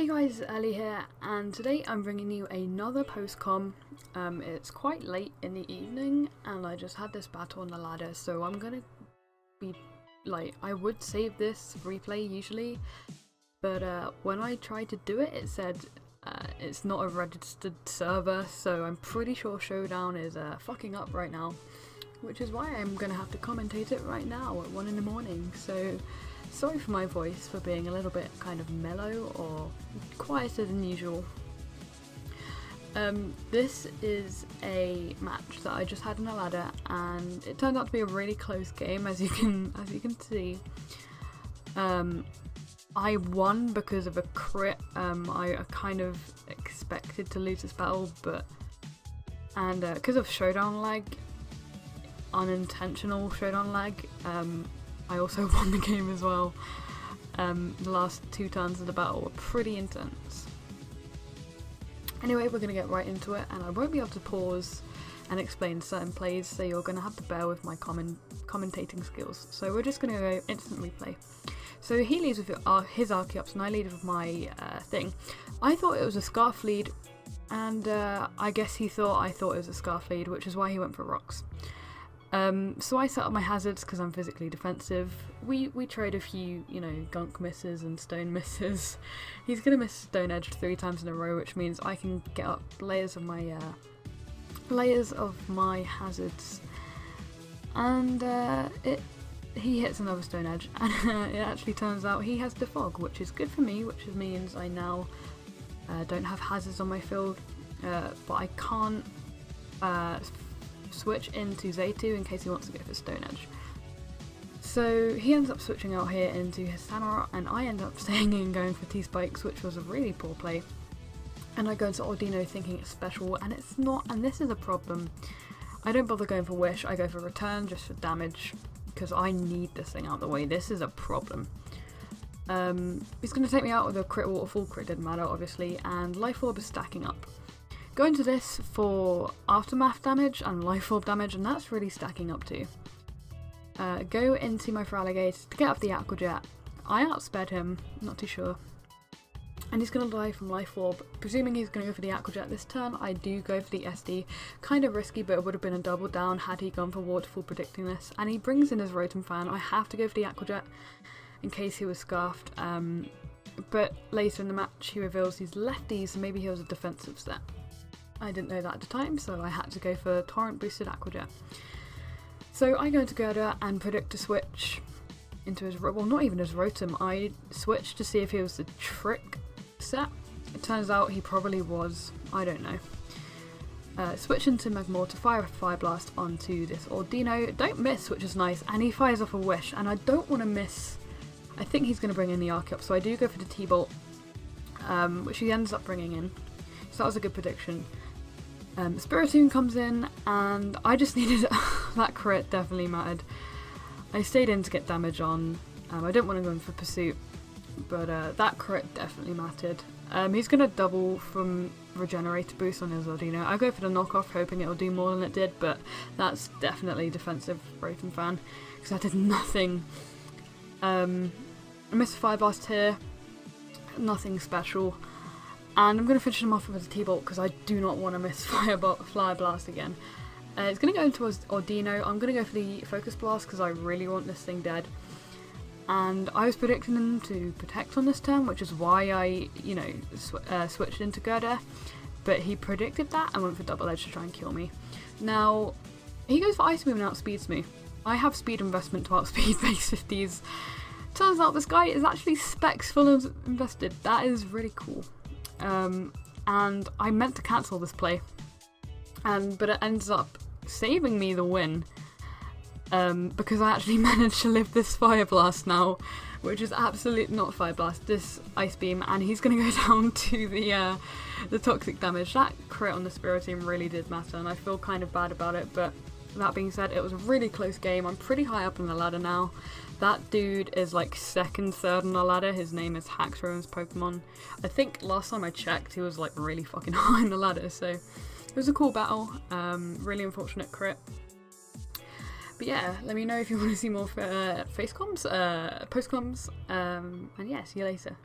Hey guys, Ellie here, and today I'm bringing you another post-com. It's quite late in the evening, and I just had this battle on the ladder, so I'm gonna be like, I would save this replay usually, but when I tried to do it, it said it's not a registered server, so I'm pretty sure Showdown is fucking up right now, which is why I'm gonna have to commentate it right now at 1 in the morning. So sorry for my voice for being a little bit kind of mellow or quieter than usual. This is a match that I just had on a ladder, and it turned out to be a really close game, as you can see. I won because of a crit. I kind of expected to lose this battle, and because of showdown lag, unintentional showdown lag, I also won the game as well. The last 2 turns of the battle were pretty intense. Anyway, we're going to get right into it, and I won't be able to pause and explain certain plays, so you're going to have to bear with my commentating skills. So we're just going to go instant replay. So he leads with his Archeops, and I lead with my thing. I thought it was a Scarf lead, and I guess he thought I thought it was a Scarf lead, which is why he went for rocks. So I set up my hazards because I'm physically defensive. We trade a few, gunk misses and stone misses. He's gonna miss stone edge 3 times in a row, which means I can get up layers of my hazards, and he hits another stone edge, and it actually turns out he has defog, which is good for me, which means I now don't have hazards on my field, but I can't switch into Zaytu in case he wants to go for stone edge. So he ends up switching out here into his Sanarot, and I end up staying in going for T-Spikes, which was a really poor play. And I go into Ordino thinking it's special, and it's not, and this is a problem. I don't bother going for Wish, I go for Return just for damage, because I need this thing out of the way. This is a problem. He's going to take me out with a crit waterfall. Crit didn't matter, obviously, and Life Orb is stacking up. Go into this for Aftermath damage and Life Orb damage, and that's really stacking up too. Go into my Feraligatr to get up the Aqua Jet. I outsped him, not too sure. And he's going to die from Life Orb. Presuming he's going to go for the Aqua Jet this turn, I do go for the SD. Kind of risky, but it would have been a double down had he gone for Waterfall predicting this. And he brings in his Rotom Fan. I have to go for the Aqua Jet in case he was scarfed. But later in the match he reveals he's lefty, so maybe he was a defensive set. I didn't know that at the time, so I had to go for Torrent boosted Aqua Jet. So I go into Gerda and predict a switch into his, well, not even his Rotom. I switched to see if he was the trick set. It turns out he probably was, I don't know. Switch into Magmar to fire a Fire Blast onto this Ordino. Don't miss, which is nice, and he fires off a Wish, and I don't want to miss. I think he's going to bring in the Archeops, so I do go for the T-Bolt, which he ends up bringing in. So that was a good prediction. Spiritomb comes in, and I just needed that crit definitely mattered. I stayed in to get damage on. I didn't want to go in for Pursuit, but that crit definitely mattered. He's going to double from Regenerator boost on his Ordino. I go for the knockoff hoping it'll do more than it did, but that's definitely defensive Rotom Fan because I did nothing. I missed a Fire Blast here, nothing special. And I'm going to finish him off with a T-Bolt because I do not want to miss Fire Blast again. It's going to go into Ordino. I'm going to go for the Focus Blast because I really want this thing dead. And I was predicting him to protect on this turn, which is why I, switched into Gerda. But he predicted that and went for Double Edge to try and kill me. Now, he goes for Ice Beam and outspeeds me. I have speed investment to outspeed base 50s. Turns out this guy is actually specs full of invested. That is really cool. And I meant to cancel this play, but it ends up saving me the win, because I actually managed to live this Fire Blast now, which is absolutely not Fire Blast, this Ice Beam, and he's going to go down to the toxic damage. That crit on the Spiritomb really did matter, and I feel kind of bad about it, but that being said, it was a really close game. I'm pretty high up on the ladder now. That dude is like second, third on the ladder. His name is Haxorum's Pokemon. I think last time I checked he was like really fucking high on the ladder, so it was a cool battle. Really unfortunate crit. But yeah, let me know if you want to see more post-coms, and yeah, see you later.